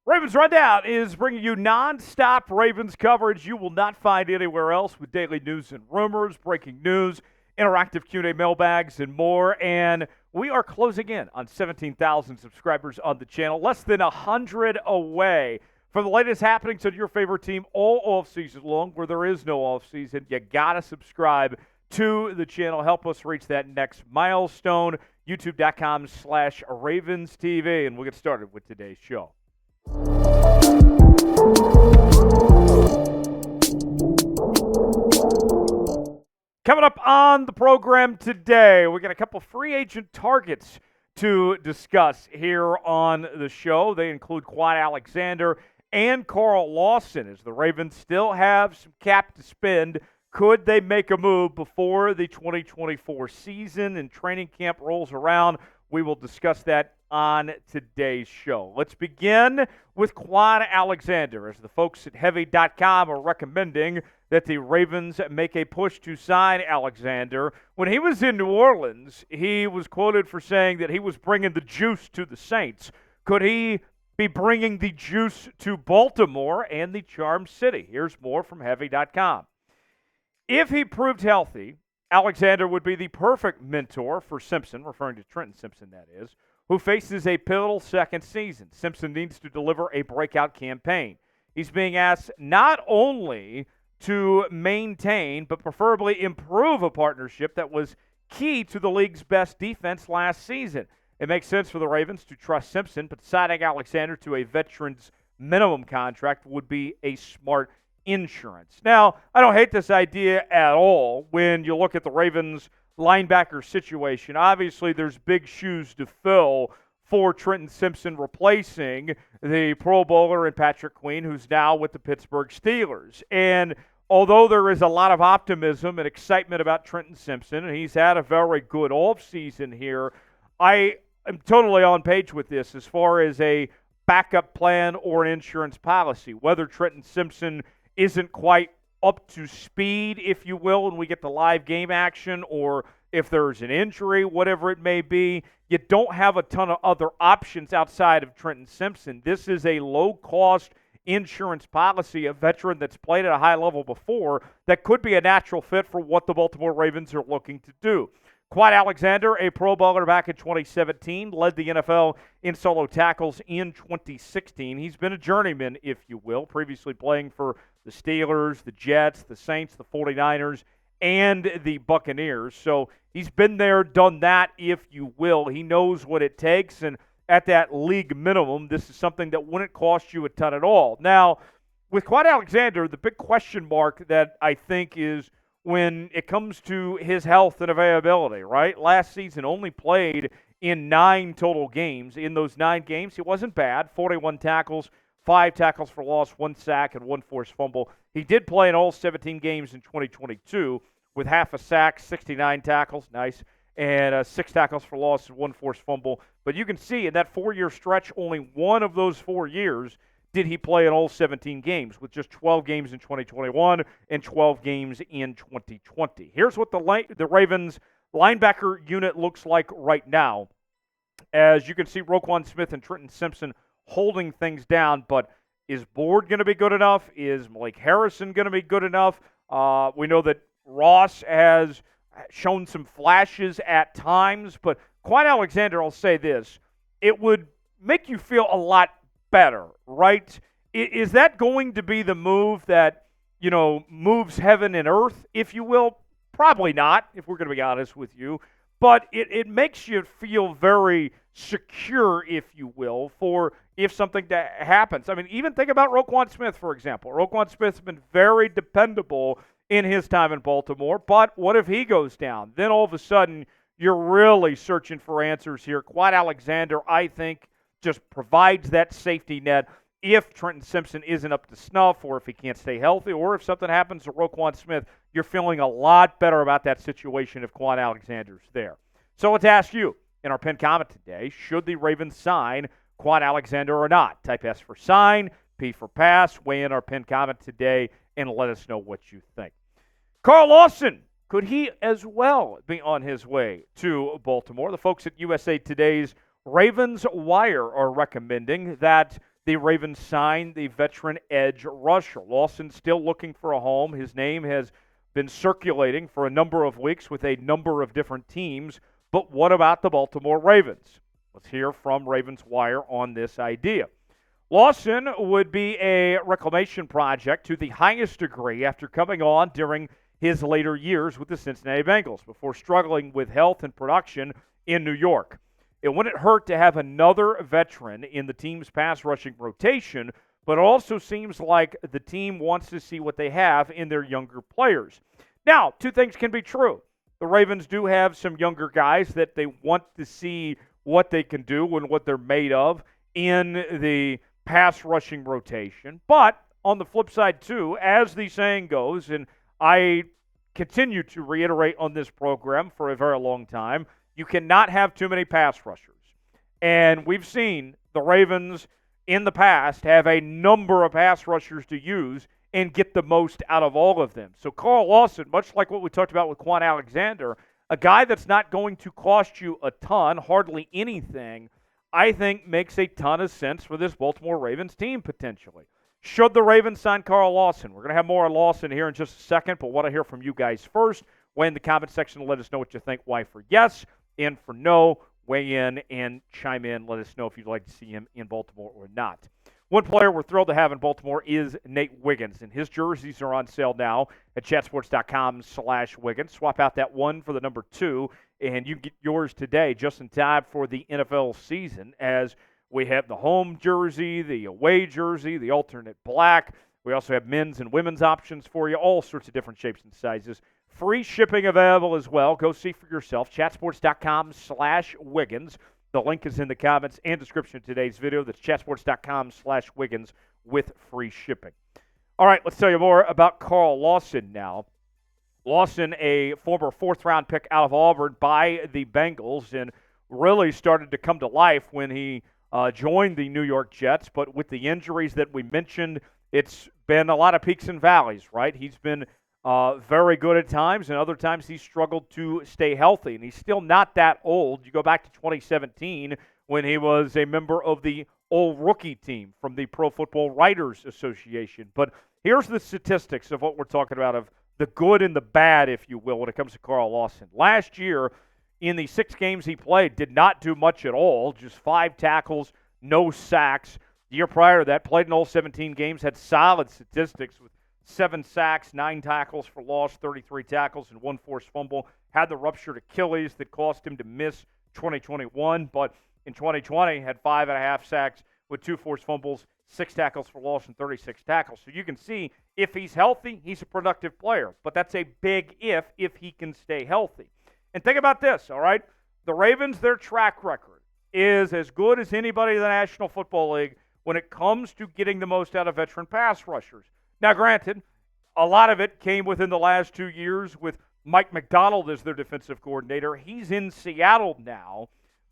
Ravens Rundown is bringing you non-stop Ravens coverage you will not find anywhere else, with daily news and rumors, breaking news, interactive Q&A mailbags, and more. And we are closing in on 17,000 subscribers on the channel, less than 100 away from the latest happenings of your favorite team all off-season long. Where there is no off-season, you got to subscribe to the channel. Help us reach that next milestone. YouTube.com/RavensTV. And we'll get started with today's show. Coming up on the program today, we got a couple free agent targets to discuss here on the show. They include Kwon Alexander and Lawson, as the Ravens still have some cap to spend. Could they make a move before the 2024 season and training camp rolls around? We will discuss that on today's show. Let's begin with Kwon Alexander, as the folks at Heavy.com are recommending that the Ravens make a push to sign Alexander. When he was in New Orleans, he was quoted for saying that he was bringing the juice to the Saints. Could he be bringing the juice to Baltimore and the Charm City? Here's more from Heavy.com. If he proved healthy, Alexander would be the perfect mentor for Simpson, referring to Trenton Simpson, that is, who faces a pivotal second season. Simpson needs to deliver a breakout campaign. He's being asked not only to maintain, but preferably improve a partnership that was key to the league's best defense last season. It makes sense for the Ravens to trust Simpson, but signing Alexander to a veteran's minimum contract would be a smart insurance. Now, I don't hate this idea at all when you look at the Ravens linebacker situation. Obviously, there's big shoes to fill for Trenton Simpson, replacing the Pro Bowler and Patrick Queen, who's now with the Pittsburgh Steelers. And although there is a lot of optimism and excitement about Trenton Simpson, and he's had a very good offseason here, I am totally on page with this as far as a backup plan or an insurance policy. Whether Trenton Simpson isn't quite up to speed, if you will, and we get the live game action, or if there's an injury, whatever it may be, you don't have a ton of other options outside of Trenton Simpson. This is a low-cost insurance policy, a veteran that's played at a high level before, that could be a natural fit for what the Baltimore Ravens are looking to do. Kwon Alexander, a Pro Bowler back in 2017, led the NFL in solo tackles in 2016. He's been a journeyman, if you will, previously playing for the Steelers, the Jets, the Saints, the 49ers, and the Buccaneers. So he's been there, done that, if you will. He knows what it takes, and at that league minimum, this is something that wouldn't cost you a ton at all. Now, with Kwon Alexander, the big question mark that I think is when it comes to his health and availability, right? Last season only played in 9 total games. In those 9 games, he wasn't bad. 41 tackles, 5 tackles for loss, 1 sack, and 1 forced fumble. He did play in all 17 games in 2022 with half a sack, 69 tackles, nice, and 6 tackles for loss and 1 forced fumble. But you can see in that 4-year stretch, only one of those 4 years did he play in all 17 games, with just 12 games in 2021 and 12 games in 2020. Here's what the Ravens linebacker unit looks like right now. As you can see, Roquan Smith and Trenton Simpson holding things down, but is Board going to be good enough? Is Malik Harrison going to be good enough? We know that Ross has shown some flashes at times, but Kwon Alexander, I'll say this, it would make you feel a lot better, right? Is that going to be the move that, moves heaven and earth, if you will? Probably not, if we're going to be honest with you. But it makes you feel very secure, if you will, for if something that happens. I mean, even think about Roquan Smith, for example. Roquan Smith's been very dependable in his time in Baltimore, but what if he goes down? Then all of a sudden, you're really searching for answers here. Kwon Alexander, I think, just provides that safety net if Trenton Simpson isn't up to snuff, or if he can't stay healthy, or if something happens to Roquan Smith. You're feeling a lot better about that situation if Kwon Alexander's there. So let's ask you in our pinned comment today, should the Ravens sign Kwon Alexander or not? Type S for sign, P for pass. Weigh in our pinned comment today and let us know what you think. Lawson, could he as well be on his way to Baltimore? The folks at USA Today's Ravens Wire are recommending that the Ravens sign the veteran edge rusher. Lawson still looking for a home. His name has been circulating for a number of weeks with a number of different teams. But what about the Baltimore Ravens? Let's hear from Ravens Wire on this idea. Lawson would be a reclamation project to the highest degree after coming on during his later years with the Cincinnati Bengals before struggling with health and production in New York. It wouldn't hurt to have another veteran in the team's pass rushing rotation, but it also seems like the team wants to see what they have in their younger players. Now, two things can be true. The Ravens do have some younger guys that they want to see what they can do and what they're made of in the pass rushing rotation. But on the flip side, too, as the saying goes, and I continue to reiterate on this program for a very long time, you cannot have too many pass rushers. And we've seen the Ravens in the past have a number of pass rushers to use and get the most out of all of them. So Carl Lawson, much like what we talked about with Kwon Alexander, a guy that's not going to cost you a ton, hardly anything, I think makes a ton of sense for this Baltimore Ravens team potentially. Should the Ravens sign Carl Lawson? We're going to have more on Lawson here in just a second, but want to hear from you guys first. Weigh in the comment section and let us know what you think. Why for yes and for no. Weigh in and chime in. Let us know if you'd like to see him in Baltimore or not. One player we're thrilled to have in Baltimore is Nate Wiggins, and his jerseys are on sale now at chatsports.com/Wiggins. Swap out that 1 for the number 2, and you can get yours today just in time for the NFL season, as we have the home jersey, the away jersey, the alternate black. We also have men's and women's options for you, all sorts of different shapes and sizes. Free shipping available as well. Go see for yourself. Chatsports.com/Wiggins. The link is in the comments and description of today's video. That's chatsports.com/Wiggins with free shipping. All right, let's tell you more about Carl Lawson now. Lawson, a former fourth-round pick out of Auburn by the Bengals, and really started to come to life when he joined the New York Jets. But with the injuries that we mentioned, it's been a lot of peaks and valleys, right? He's been very good at times, and other times he's struggled to stay healthy, and he's still not that old. You go back to 2017 when he was a member of the all-rookie team from the Pro Football Writers Association. But here's the statistics of what we're talking about, of the good and the bad, if you will, when it comes to Carl Lawson. Last year, in the 6 games he played, did not do much at all, just 5 tackles, no sacks. The year prior to that, played in all 17 games, had solid statistics with 7 sacks, 9 tackles for loss, 33 tackles, and 1 forced fumble. Had the ruptured Achilles that cost him to miss 2021, but in 2020 had 5.5 sacks with 2 forced fumbles, 6 tackles for loss, and 36 tackles. So you can see if he's healthy, he's a productive player. But that's a big if he can stay healthy. And think about this, all right? The Ravens, their track record is as good as anybody in the National Football League when it comes to getting the most out of veteran pass rushers. Now, granted, a lot of it came within the last 2 years with Mike McDonald as their defensive coordinator. He's in Seattle now,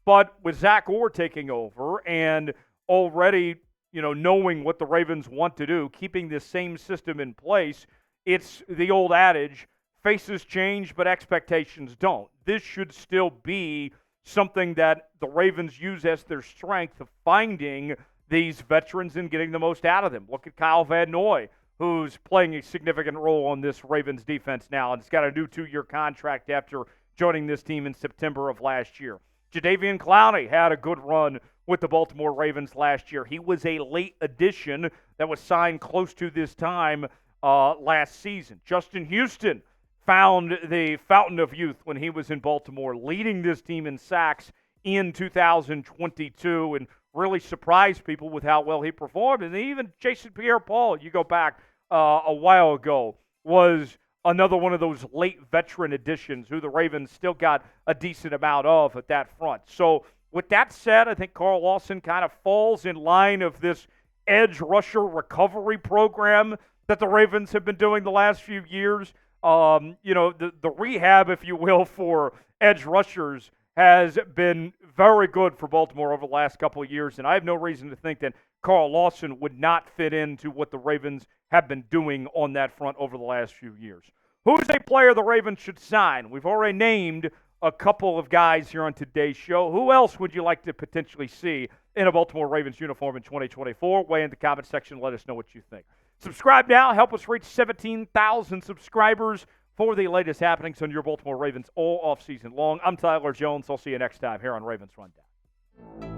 but with Zach Orr taking over and already, knowing what the Ravens want to do, keeping this same system in place, it's the old adage, faces change, but expectations don't. This should still be something that the Ravens use as their strength of finding these veterans and getting the most out of them. Look at Kyle Van Noy, who's playing a significant role on this Ravens defense now, and has got a new 2-year contract after joining this team in September of last year. Jadeveon Clowney had a good run with the Baltimore Ravens last year. He was a late addition that was signed close to this time last season. Justin Houston found the fountain of youth when he was in Baltimore, leading this team in sacks in 2022, and really surprised people with how well he performed. And even Jason Pierre-Paul, you go back a while ago, was another one of those late veteran additions who the Ravens still got a decent amount of at that front. So with that said, I think Carl Lawson kind of falls in line of this edge rusher recovery program that the Ravens have been doing the last few years. The rehab, if you will, for edge rushers has been very good for Baltimore over the last couple of years, and I have no reason to think that Carl Lawson would not fit into what the Ravens have been doing on that front over the last few years. Who's a player the Ravens should sign? We've already named a couple of guys here on today's show. Who else would you like to potentially see in a Baltimore Ravens uniform in 2024? Weigh in the comment section. Let us know what you think. Subscribe now. Help us reach 17,000 subscribers for the latest happenings on your Baltimore Ravens all offseason long. I'm Tyler Jones. I'll see you next time here on Ravens Rundown.